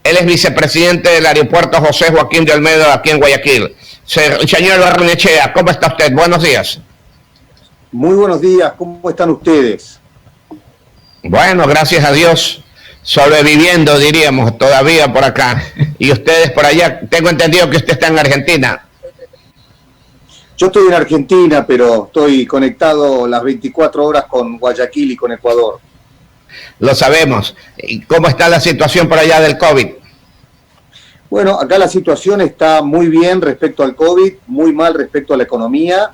Él es vicepresidente del aeropuerto José Joaquín de Olmedo aquí en Guayaquil. Señor Barrenechea, ¿cómo está usted? Buenos días. Muy buenos días, ¿cómo están ustedes? Bueno, gracias a Dios, sobreviviendo, diríamos, todavía por acá. Y ustedes por allá, tengo entendido que usted está en Argentina. Yo estoy en Argentina, pero estoy conectado las 24 horas con Guayaquil y con Ecuador. Lo sabemos. ¿Y cómo está la situación por allá del COVID? Bueno, acá la situación está muy bien respecto al COVID, muy mal respecto a la economía,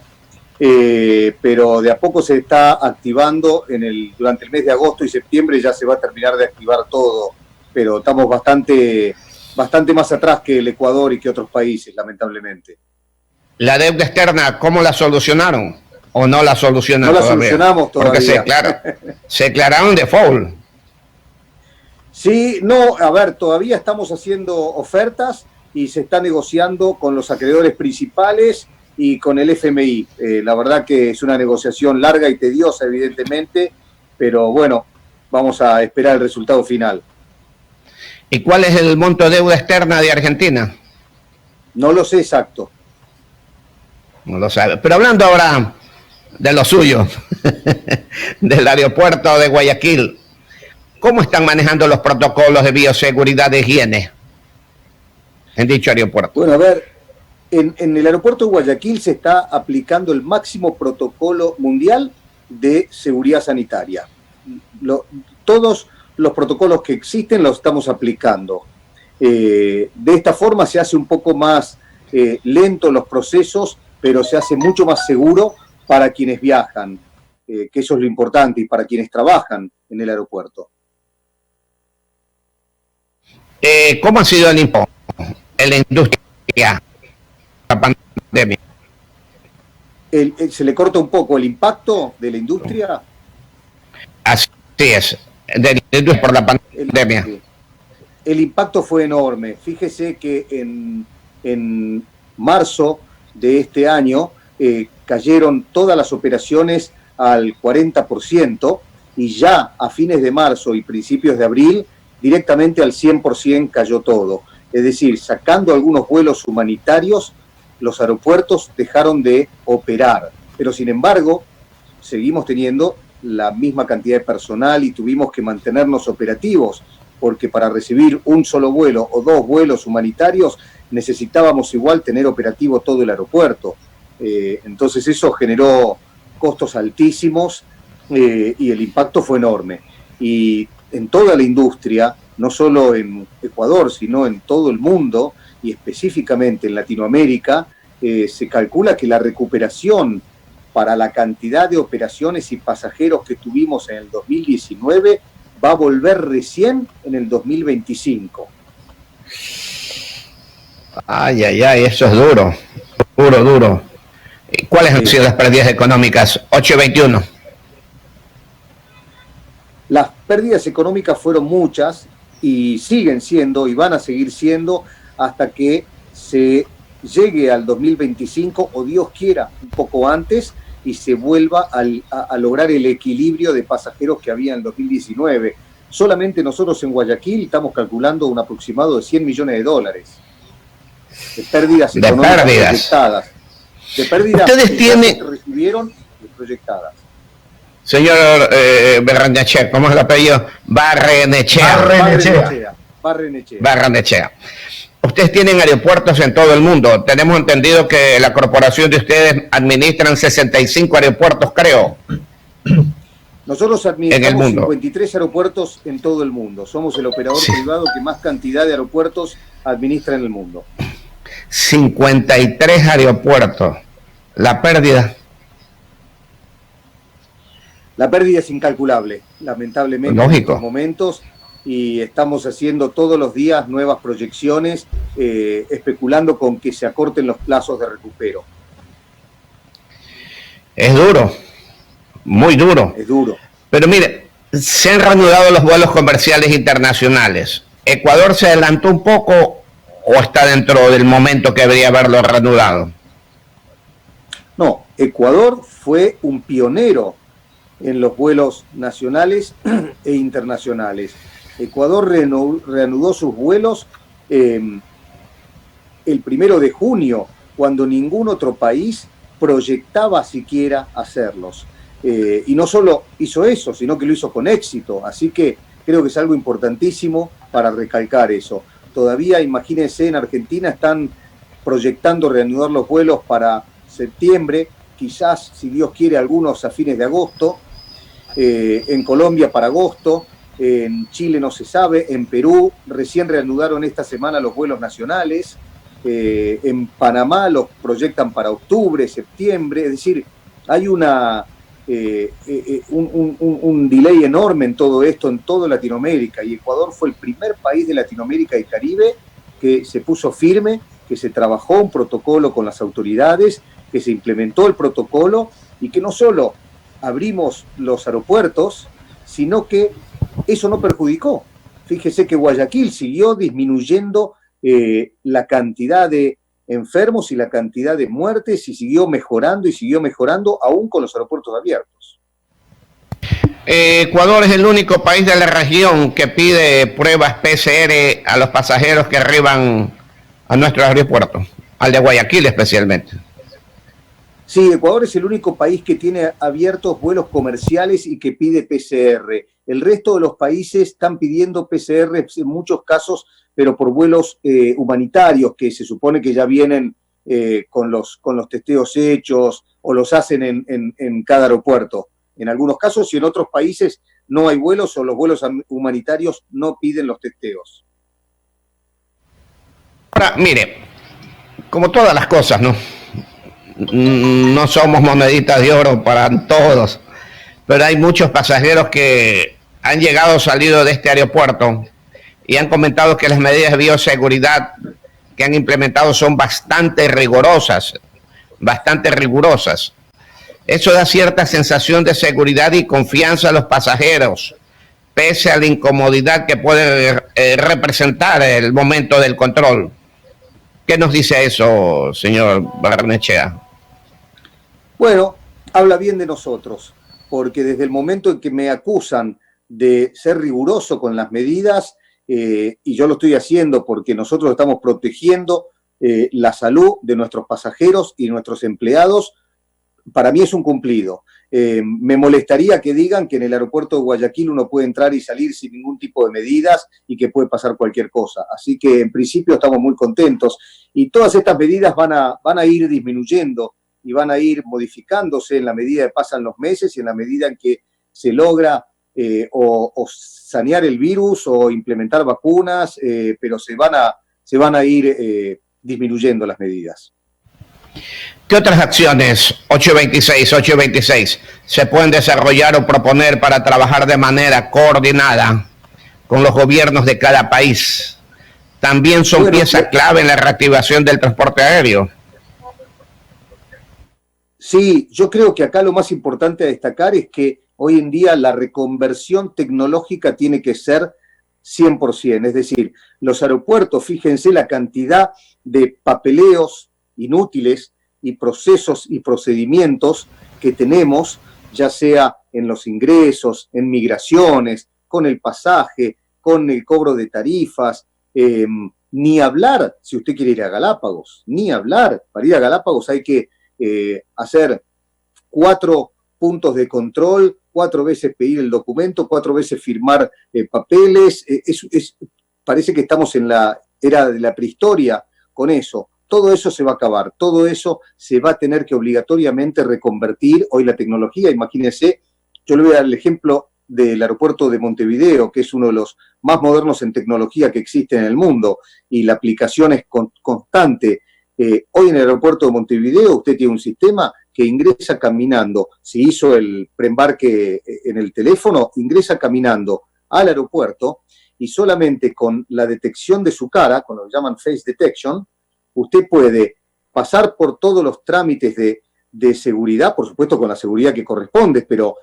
pero de a poco se está activando durante el mes de agosto y septiembre ya se va a terminar de activar todo, pero estamos bastante más atrás que el Ecuador y que otros países, lamentablemente. La deuda externa, ¿cómo la solucionaron? ¿O no la solucionan todavía? No la solucionamos todavía. Porque se declararon default. Sí, no, a ver, todavía estamos haciendo ofertas y se está negociando con los acreedores principales y con el FMI. La verdad que es una negociación larga y tediosa, evidentemente, pero bueno, vamos a esperar el resultado final. ¿Y cuál es el monto de deuda externa de Argentina? No lo sé exacto. No lo sabe. Pero hablando ahora de lo suyo, del aeropuerto de Guayaquil, ¿cómo están manejando los protocolos de bioseguridad de higiene en dicho aeropuerto? Bueno, a ver, en el aeropuerto de Guayaquil se está aplicando el máximo protocolo mundial de seguridad sanitaria. Todos los protocolos que existen los estamos aplicando. De esta forma se hace un poco más lento los procesos, pero se hace mucho más seguro para quienes viajan, que eso es lo importante, y para quienes trabajan en el aeropuerto. ¿Cómo ha sido el impacto en la industria la pandemia? ¿Se le corta un poco el impacto de la industria? Así es, de la industria por la pandemia. El impacto fue enorme. Fíjese que en marzo de este año cayeron todas las operaciones al 40% y ya a fines de marzo y principios de abril directamente al 100% cayó todo. Es decir, sacando algunos vuelos humanitarios, los aeropuertos dejaron de operar. Pero sin embargo, seguimos teniendo la misma cantidad de personal y tuvimos que mantenernos operativos, porque para recibir un solo vuelo o dos vuelos humanitarios necesitábamos igual tener operativo todo el aeropuerto. Entonces eso generó costos altísimos y el impacto fue enorme. Y en toda la industria, no solo en Ecuador, sino en todo el mundo y específicamente en Latinoamérica, se calcula que la recuperación para la cantidad de operaciones y pasajeros que tuvimos en el 2019 va a volver recién en el 2025. Ay, eso es duro, duro. ¿Cuáles han sido las pérdidas económicas? 8.21. Las pérdidas económicas fueron muchas y siguen siendo y van a seguir siendo hasta que se llegue al 2025 o Dios quiera un poco antes y se vuelva a lograr el equilibrio de pasajeros que había en el 2019. Solamente nosotros en Guayaquil estamos calculando un aproximado de $100 millones de pérdidas económicas proyectadas. De pérdidas ustedes tienen que recibieron y proyectadas. Señor Barrenechea, ¿cómo es el apellido? Barrenechea. Ustedes tienen aeropuertos en todo el mundo. Tenemos entendido que la corporación de ustedes administran 65 aeropuertos, creo. Nosotros administramos 53 aeropuertos en todo el mundo. Somos el operador privado que más cantidad de aeropuertos administra en el mundo. 53 aeropuertos. La pérdida. La pérdida es incalculable, lamentablemente. Lógico. En estos momentos, y estamos haciendo todos los días nuevas proyecciones, especulando con que se acorten los plazos de recupero. Es duro, muy duro. Es duro. Pero mire, se han reanudado los vuelos comerciales internacionales. ¿Ecuador se adelantó un poco o está dentro del momento que debería haberlo reanudado? No, Ecuador fue un pionero en los vuelos nacionales e internacionales. Ecuador reanudó sus vuelos el 1 de junio, cuando ningún otro país proyectaba siquiera hacerlos. Y no solo hizo eso, sino que lo hizo con éxito. Así que creo que es algo importantísimo para recalcar eso. Todavía, imagínense, en Argentina están proyectando reanudar los vuelos para septiembre, quizás, si Dios quiere, algunos a fines de agosto, en Colombia para agosto, en Chile no se sabe, en Perú recién reanudaron esta semana los vuelos nacionales, en Panamá los proyectan para octubre, septiembre, es decir, hay un delay enorme en todo esto, en toda Latinoamérica, y Ecuador fue el primer país de Latinoamérica y Caribe que se puso firme, que se trabajó un protocolo con las autoridades, que se implementó el protocolo y que no solo abrimos los aeropuertos, sino que eso no perjudicó. Fíjese que Guayaquil siguió disminuyendo la cantidad de enfermos y la cantidad de muertes y siguió mejorando aún con los aeropuertos abiertos. Ecuador es el único país de la región que pide pruebas PCR a los pasajeros que arriban a nuestro aeropuerto, al de Guayaquil especialmente. Sí, Ecuador es el único país que tiene abiertos vuelos comerciales y que pide PCR. El resto de los países están pidiendo PCR en muchos casos, pero por vuelos humanitarios, que se supone que ya vienen con los testeos hechos o los hacen en cada aeropuerto. En algunos casos, y en otros países no hay vuelos o los vuelos humanitarios no piden los testeos. Ahora, mire, como todas las cosas, ¿no? No somos moneditas de oro para todos, pero hay muchos pasajeros que han llegado, salido de este aeropuerto y han comentado que las medidas de bioseguridad que han implementado son bastante rigurosas. Eso da cierta sensación de seguridad y confianza a los pasajeros, pese a la incomodidad que puede representar el momento del control. ¿Qué nos dice eso, señor Barnechea? Bueno, habla bien de nosotros, porque desde el momento en que me acusan de ser riguroso con las medidas, y yo lo estoy haciendo porque nosotros estamos protegiendo la salud de nuestros pasajeros y nuestros empleados, para mí es un cumplido. Me molestaría que digan que en el aeropuerto de Guayaquil uno puede entrar y salir sin ningún tipo de medidas y que puede pasar cualquier cosa. Así que en principio estamos muy contentos y todas estas medidas van a ir disminuyendo y van a ir modificándose en la medida que pasan los meses y en la medida en que se logra o sanear el virus o implementar vacunas, pero se van a ir disminuyendo las medidas. ¿Qué otras acciones 826 se pueden desarrollar o proponer para trabajar de manera coordinada con los gobiernos de cada país? También son piezas clave en la reactivación del transporte aéreo. Sí, yo creo que acá lo más importante a destacar es que hoy en día la reconversión tecnológica tiene que ser 100%, es decir, los aeropuertos, fíjense la cantidad de papeleos inútiles y procesos y procedimientos que tenemos, ya sea en los ingresos, en migraciones, con el pasaje, con el cobro de tarifas, ni hablar si usted quiere ir a Galápagos, ni hablar, para ir a Galápagos hay que hacer 4 puntos de control, 4 veces pedir el documento, 4 veces firmar papeles, parece que estamos en la era de la prehistoria con eso. Todo eso se va a acabar, todo eso se va a tener que obligatoriamente reconvertir. Hoy la tecnología, imagínense, yo le voy a dar el ejemplo del aeropuerto de Montevideo, que es uno de los más modernos en tecnología que existe en el mundo, y la aplicación es constante. Hoy en el aeropuerto de Montevideo usted tiene un sistema que ingresa caminando. Si hizo el preembarque en el teléfono, ingresa caminando al aeropuerto y solamente con la detección de su cara, con lo que llaman face detection, usted puede pasar por todos los trámites de seguridad, por supuesto con la seguridad que corresponde, pero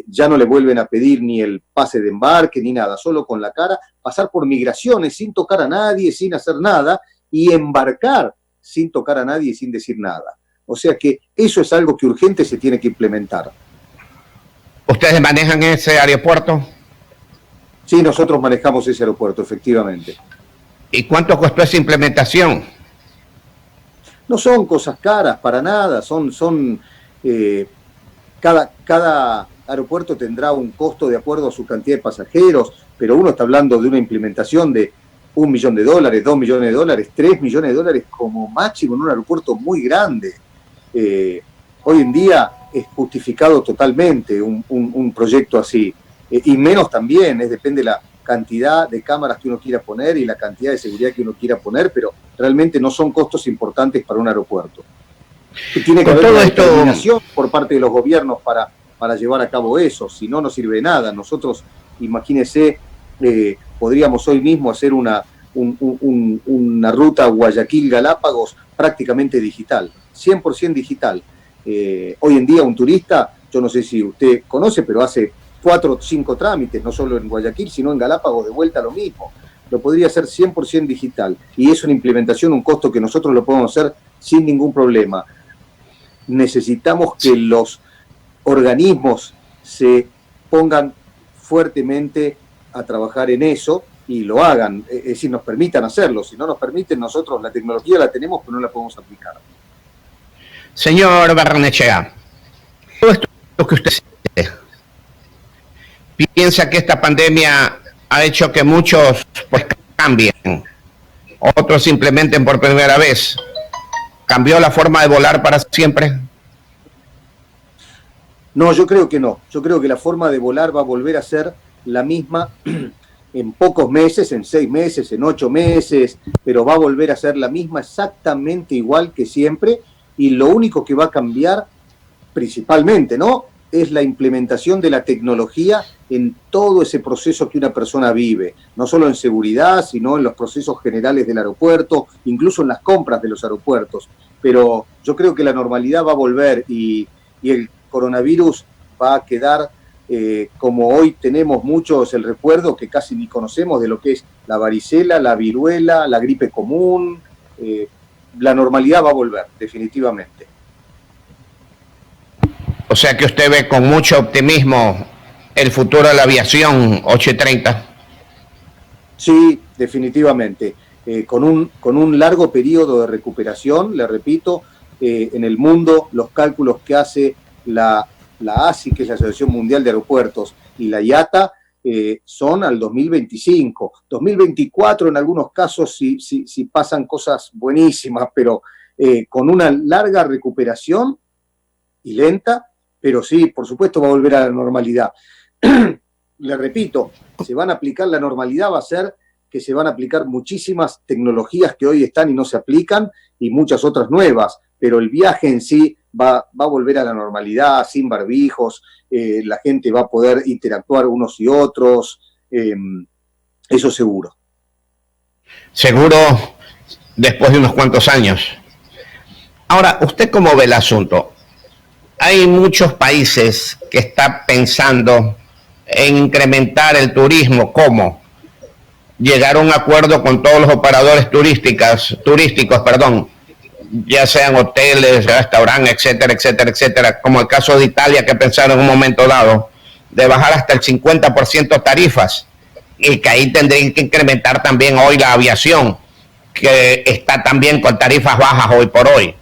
ya no le vuelven a pedir ni el pase de embarque ni nada, solo con la cara, pasar por migraciones sin tocar a nadie, sin hacer nada, y embarcar sin tocar a nadie y sin decir nada. O sea que eso es algo que urgente se tiene que implementar. ¿Ustedes manejan ese aeropuerto? Sí, nosotros manejamos ese aeropuerto, efectivamente. ¿Y cuánto costó esa implementación? No son cosas caras para nada, cada aeropuerto tendrá un costo de acuerdo a su cantidad de pasajeros, pero uno está hablando de una implementación de $1 millón, $2 millones, $3 millones como máximo en un aeropuerto muy grande. Hoy en día es justificado totalmente un proyecto así, y menos también, depende de la cantidad de cámaras que uno quiera poner y la cantidad de seguridad que uno quiera poner, pero realmente no son costos importantes para un aeropuerto. Tiene que haber una determinación por parte de los gobiernos para llevar a cabo eso, si no, no sirve de nada. Nosotros, imagínese, podríamos hoy mismo hacer una ruta Guayaquil-Galápagos prácticamente digital, 100% digital. Hoy en día un turista, yo no sé si usted conoce, pero hace 4 o 5 trámites, no solo en Guayaquil, sino en Galápagos, de vuelta lo mismo. Lo podría hacer 100% digital, y es una implementación, un costo que nosotros lo podemos hacer sin ningún problema. Necesitamos que los organismos se pongan fuertemente a trabajar en eso y lo hagan, es decir, nos permitan hacerlo. Si no nos permiten, nosotros la tecnología la tenemos, pero no la podemos aplicar. Señor Barrenechea, todo esto que usted dice, piensa que esta pandemia ha hecho que muchos pues cambien, otros se implementen por primera vez. ¿Cambió la forma de volar para siempre? No, yo creo que no. Yo creo que la forma de volar va a volver a ser la misma en pocos meses, en 6 meses, en 8 meses, pero va a volver a ser la misma exactamente igual que siempre, y lo único que va a cambiar principalmente, ¿no?, es la implementación de la tecnología en todo ese proceso que una persona vive, no solo en seguridad, sino en los procesos generales del aeropuerto, incluso en las compras de los aeropuertos. Pero yo creo que la normalidad va a volver y el coronavirus va a quedar como hoy tenemos muchos el recuerdo que casi ni conocemos de lo que es la varicela, la viruela, la gripe común. La normalidad va a volver, definitivamente. O sea que usted ve con mucho optimismo el futuro de la aviación 830. Sí, definitivamente. Con un largo periodo de recuperación, le repito, en el mundo los cálculos que hace la ASI, que es la Asociación Mundial de Aeropuertos, y la IATA, son al 2025. 2024 en algunos casos si pasan cosas buenísimas, pero con una larga recuperación y lenta, pero sí, por supuesto va a volver a la normalidad. Le repito, se van a aplicar, la normalidad va a ser que se van a aplicar muchísimas tecnologías que hoy están y no se aplican, y muchas otras nuevas, pero el viaje en sí va a volver a la normalidad, sin barbijos, la gente va a poder interactuar unos y otros, eso seguro. Seguro, después de unos cuantos años. Ahora, ¿usted cómo ve el asunto? Hay muchos países que están pensando en incrementar el turismo. ¿Cómo? Llegar a un acuerdo con todos los operadores turísticos, ya sean hoteles, restaurantes, etcétera, etcétera, etcétera, como el caso de Italia, que pensaron en un momento dado de bajar hasta el 50% tarifas, y que ahí tendrían que incrementar también hoy la aviación, que está también con tarifas bajas hoy por hoy.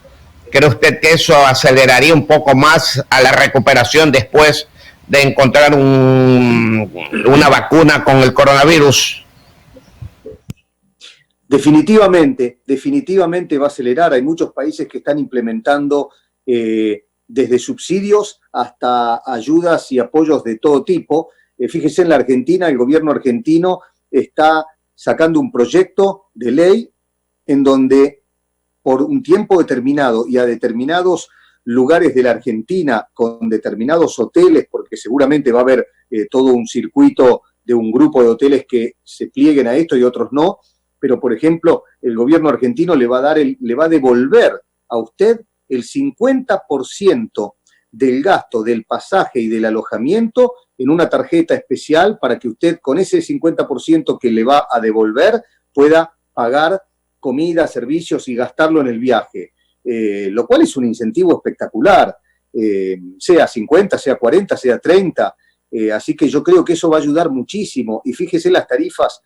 ¿Cree usted que eso aceleraría un poco más a la recuperación después de encontrar una vacuna con el coronavirus? Definitivamente va a acelerar. Hay muchos países que están implementando desde subsidios hasta ayudas y apoyos de todo tipo. Fíjese, en la Argentina, el gobierno argentino está sacando un proyecto de ley en donde por un tiempo determinado y a determinados lugares de la Argentina, con determinados hoteles, porque seguramente va a haber todo un circuito de un grupo de hoteles que se plieguen a esto y otros no, pero por ejemplo, el gobierno argentino le va a devolver a usted el 50% del gasto del pasaje y del alojamiento en una tarjeta especial para que usted con ese 50% que le va a devolver pueda pagar comida, servicios y gastarlo en el viaje, lo cual es un incentivo espectacular, sea 50, sea 40, sea 30, Así que yo creo que eso va a ayudar muchísimo. Y fíjese las tarifas,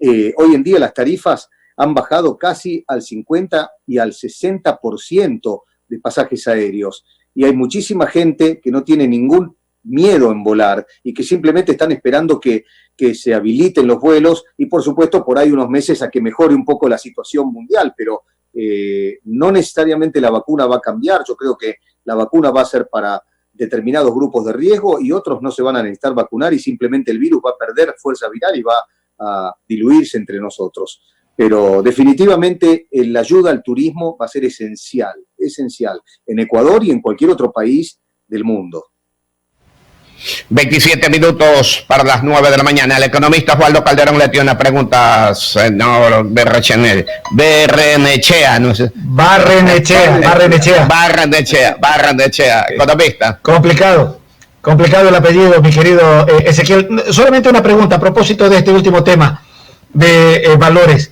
hoy en día las tarifas han bajado casi al 50 y al 60% de pasajes aéreos. Y hay muchísima gente que no tiene ningún miedo en volar y que simplemente están esperando que se habiliten los vuelos y, por supuesto, por ahí unos meses a que mejore un poco la situación mundial, pero no necesariamente la vacuna va a cambiar. Yo creo que la vacuna va a ser para determinados grupos de riesgo y otros no se van a necesitar vacunar y simplemente el virus va a perder fuerza viral y va a diluirse entre nosotros. Pero definitivamente la ayuda al turismo va a ser esencial en Ecuador y en cualquier otro país del mundo. 27 minutos para las 9 de la mañana. El economista Osvaldo Calderón le tiene una pregunta, señor Barrenechea, no sé. Barrenechea, economista. Complicado el apellido, mi querido Ezequiel. Solamente una pregunta a propósito de este último tema de valores.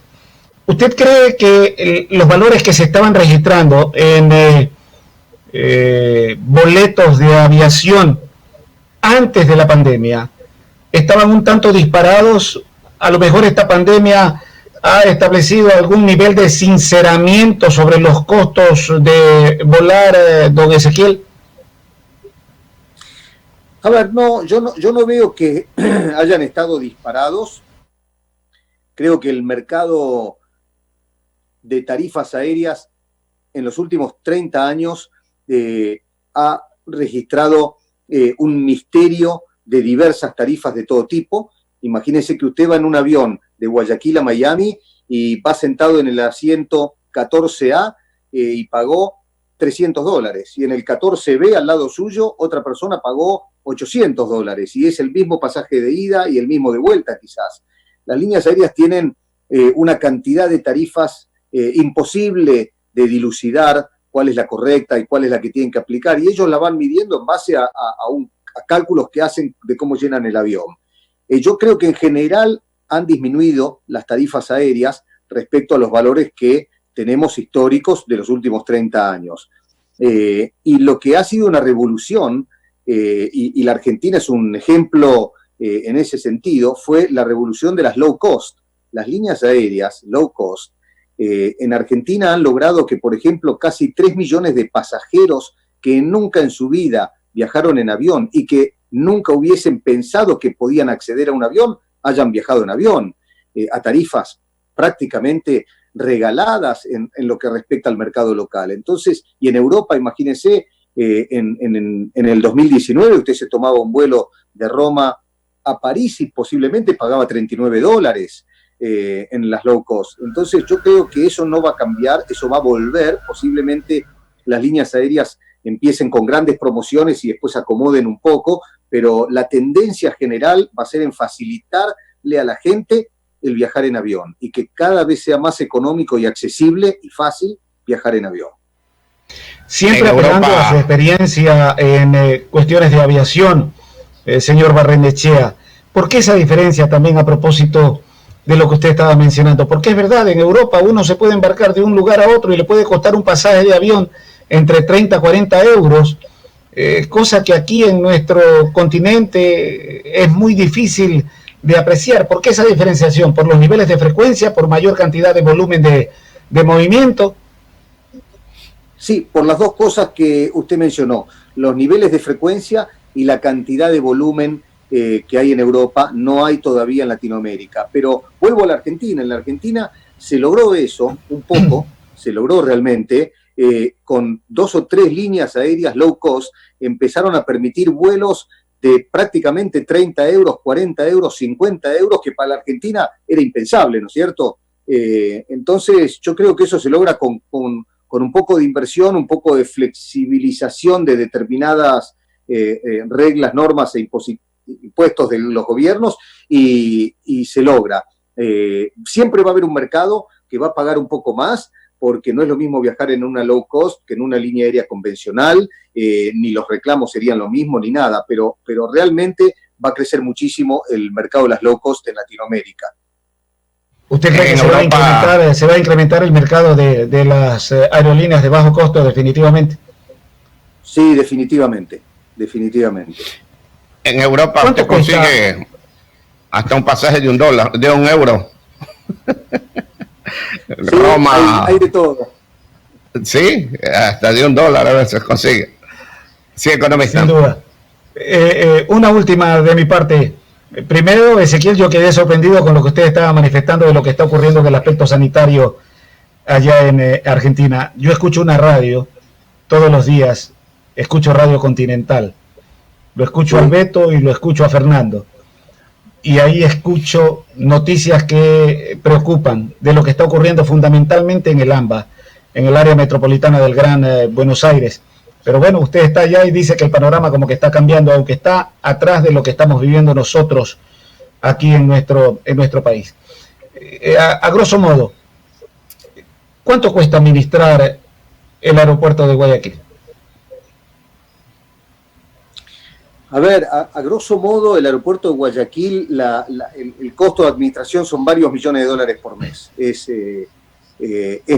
¿Usted cree que los valores que se estaban registrando en boletos de aviación antes de la pandemia estaban un tanto disparados? A lo mejor esta pandemia ha establecido algún nivel de sinceramiento sobre los costos de volar, don Ezequiel. A ver, no, yo no veo que hayan estado disparados. Creo que el mercado de tarifas aéreas en los últimos 30 años ha registrado un misterio de diversas tarifas de todo tipo. Imagínese que usted va en un avión de Guayaquil a Miami y va sentado en el asiento 14A y pagó $300. Y en el 14B, al lado suyo, otra persona pagó $800. Y es el mismo pasaje de ida y el mismo de vuelta, quizás. Las líneas aéreas tienen una cantidad de tarifas imposible de dilucidar cuál es la correcta y cuál es la que tienen que aplicar, y ellos la van midiendo en base a cálculos que hacen de cómo llenan el avión. Yo creo que en general han disminuido las tarifas aéreas respecto a los valores que tenemos históricos de los últimos 30 años. Y lo que ha sido una revolución, y la Argentina es un ejemplo en ese sentido, fue la revolución de las low cost. Las líneas aéreas low cost en Argentina han logrado que, por ejemplo, casi 3 millones de pasajeros que nunca en su vida viajaron en avión y que nunca hubiesen pensado que podían acceder a un avión, hayan viajado en avión, a tarifas prácticamente regaladas en lo que respecta al mercado local. Entonces, y en Europa, imagínense, en el 2019 usted se tomaba un vuelo de Roma a París y posiblemente pagaba $39 en las low cost. Entonces yo creo que eso no va a cambiar, eso va a volver. Posiblemente las líneas aéreas empiecen con grandes promociones y después acomoden un poco, pero la tendencia general va a ser en facilitarle a la gente el viajar en avión y que cada vez sea más económico y accesible y fácil viajar en avión. Siempre apelando a su experiencia en cuestiones de aviación, señor Barrenechea, ¿por qué esa diferencia también a propósito de lo que usted estaba mencionando? Porque es verdad, en Europa uno se puede embarcar de un lugar a otro y le puede costar un pasaje de avión entre 30 a 40 euros, cosa que aquí en nuestro continente es muy difícil de apreciar. ¿Por qué esa diferenciación? ¿Por los niveles de frecuencia, por mayor cantidad de volumen de movimiento? Sí, por las dos cosas que usted mencionó, los niveles de frecuencia y la cantidad de volumen que hay en Europa, no hay todavía en Latinoamérica. Pero vuelvo a la Argentina. En la Argentina se logró eso un poco, se logró realmente, con 2 o 3 líneas aéreas low cost, empezaron a permitir vuelos de prácticamente 30 euros, 40 euros, 50 euros, que para la Argentina era impensable, ¿no es cierto? Entonces yo creo que eso se logra con un poco de inversión, un poco de flexibilización de determinadas reglas, normas e impuestos de los gobiernos, y se logra. Siempre va a haber un mercado que va a pagar un poco más, porque no es lo mismo viajar en una low cost que en una línea aérea convencional, ni los reclamos serían lo mismo, ni nada, pero realmente va a crecer muchísimo el mercado de las low cost en Latinoamérica. ¿Usted cree que se va a incrementar el mercado de las aerolíneas de bajo costo definitivamente? Sí, definitivamente. En Europa usted consigue hasta un pasaje de $1, de €1. Sí, Roma. Hay de todo. Sí, hasta de $1 a veces consigue. Sí, economista. Sin duda. Una última de mi parte. Primero, Ezequiel, yo quedé sorprendido con lo que usted estaba manifestando de lo que está ocurriendo en el aspecto sanitario allá en Argentina. Yo escucho una radio todos los días, escucho Radio Continental. Lo escucho a Beto y lo escucho a Fernando. Y ahí escucho noticias que preocupan de lo que está ocurriendo fundamentalmente en el AMBA, en el área metropolitana del Gran Buenos Aires. Pero bueno, usted está allá y dice que el panorama como que está cambiando, aunque está atrás de lo que estamos viviendo nosotros aquí en nuestro país. A grosso modo, ¿cuánto cuesta administrar el aeropuerto de Guayaquil? A ver, a grosso modo, el aeropuerto de Guayaquil, el costo de administración son varios millones de dólares por mes. Es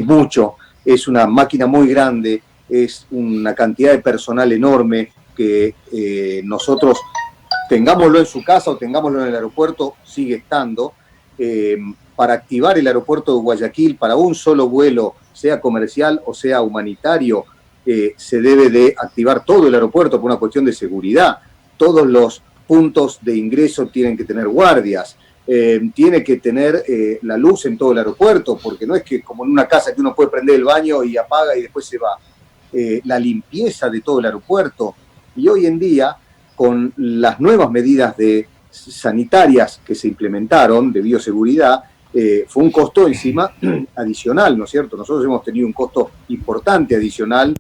mucho, es una máquina muy grande, es una cantidad de personal enorme que nosotros, tengámoslo en su casa o tengámoslo en el aeropuerto, sigue estando. Para activar el aeropuerto de Guayaquil, para un solo vuelo, sea comercial o sea humanitario, se debe de activar todo el aeropuerto por una cuestión de seguridad. Todos los puntos de ingreso tienen que tener guardias, tiene que tener la luz en todo el aeropuerto, porque no es que como en una casa que uno puede prender el baño y apaga y después se va. La limpieza de todo el aeropuerto. Y hoy en día, con las nuevas medidas sanitarias que se implementaron de bioseguridad, fue un costo encima adicional, ¿no es cierto? Nosotros hemos tenido un costo importante adicional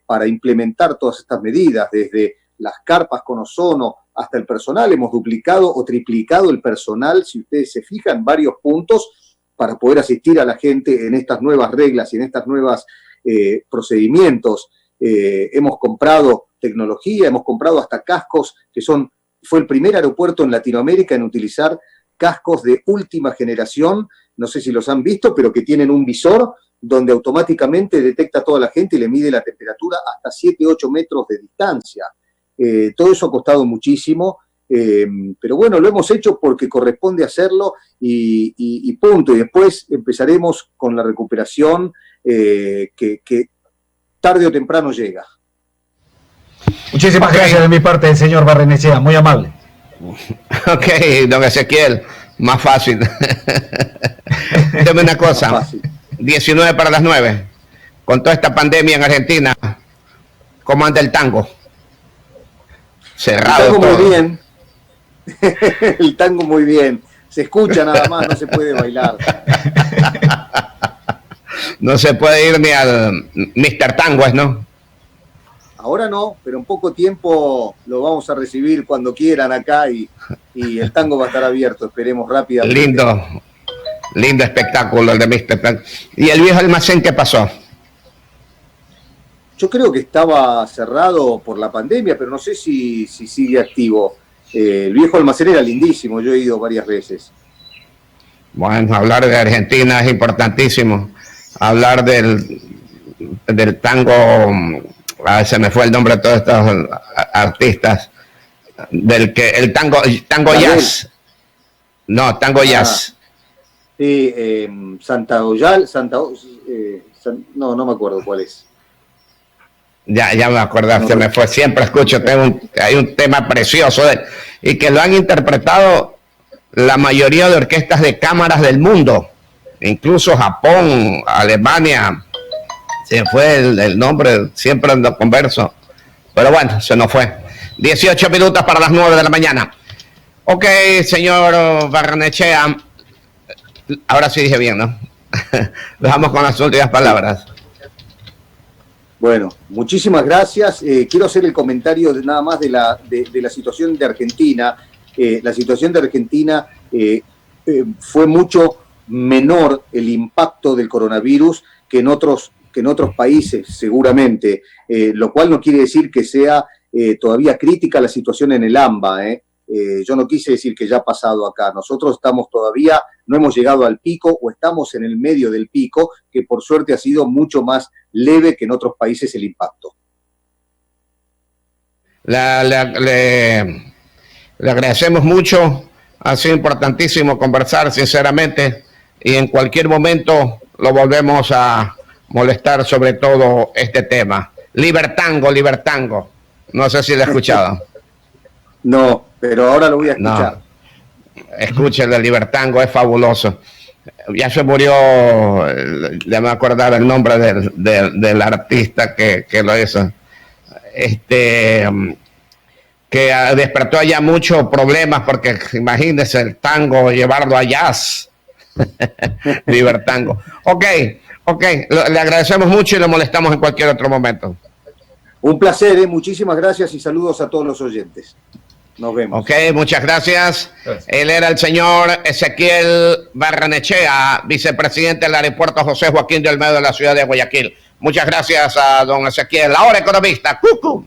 para implementar todas estas medidas, desde las carpas con ozono hasta el personal. Hemos duplicado o triplicado el personal, si ustedes se fijan, en varios puntos para poder asistir a la gente en estas nuevas reglas y en estas nuevas procedimientos. Hemos comprado tecnología, hemos comprado hasta cascos fue el primer aeropuerto en Latinoamérica en utilizar cascos de última generación, no sé si los han visto, pero que tienen un visor donde automáticamente detecta a toda la gente y le mide la temperatura hasta 7-8 metros de distancia. Todo eso ha costado muchísimo, pero bueno, lo hemos hecho porque corresponde hacerlo y punto. Y después empezaremos con la recuperación que tarde o temprano llega. Muchísimas gracias de mi parte, señor Barrenechea, muy amable. Ok, don Ezequiel, más fácil. Deme una cosa, 19 para las 9. Con toda esta pandemia en Argentina, ¿cómo anda el tango? Cerrado. El tango muy bien. El tango muy bien. Se escucha nada más, no se puede bailar. No se puede ir ni al Mr. Tanguas, ¿no? Ahora no, pero en poco tiempo lo vamos a recibir cuando quieran acá y el tango va a estar abierto, esperemos rápidamente. Lindo espectáculo el de Mr. Tango. ¿Y el viejo almacén qué pasó? Yo creo que estaba cerrado por la pandemia, pero no sé si sigue activo. El viejo almacén era lindísimo, yo he ido varias veces. Bueno, hablar de Argentina es importantísimo. Hablar del tango, se me fue el nombre de todos estos artistas, el tango jazz. No, tango jazz. Sí, no me acuerdo cuál es. Ya me acuerdo, se me fue, siempre escucho, hay un tema precioso y que lo han interpretado la mayoría de orquestas de cámaras del mundo, incluso Japón, Alemania, se fue el nombre, siempre lo converso, pero bueno, se nos fue. 18 minutos para las 9 de la mañana. Ok, señor Barrenechea, ahora sí dije bien, ¿no? Vamos con las últimas palabras. Bueno, muchísimas gracias. Quiero hacer el comentario nada más de la situación de Argentina. La situación de Argentina fue mucho menor el impacto del coronavirus que en otros países, seguramente, lo cual no quiere decir que sea todavía crítica la situación en el AMBA. Yo no quise decir que ya ha pasado acá. Nosotros no hemos llegado al pico o estamos en el medio del pico, que por suerte ha sido mucho más leve que en otros países el impacto. Le agradecemos mucho. Ha sido importantísimo conversar, sinceramente, y en cualquier momento lo volvemos a molestar sobre todo este tema. Libertango, Libertango. No sé si lo he escuchado. No, pero ahora lo voy a escuchar. No. Escúchale, Libertango, es fabuloso. Ya se murió, ya me acordaba el nombre del artista que lo hizo. Que despertó allá muchos problemas, porque imagínense el tango, llevarlo a jazz. Libertango. Ok, le agradecemos mucho y le molestamos en cualquier otro momento. Un placer, muchísimas gracias y saludos a todos los oyentes. Nos vemos. Ok, muchas gracias. Él era el señor Ezequiel Barrenechea, vicepresidente del aeropuerto José Joaquín de Olmedo de la ciudad de Guayaquil. Muchas gracias a don Ezequiel. Ahora economista. ¡Cucu!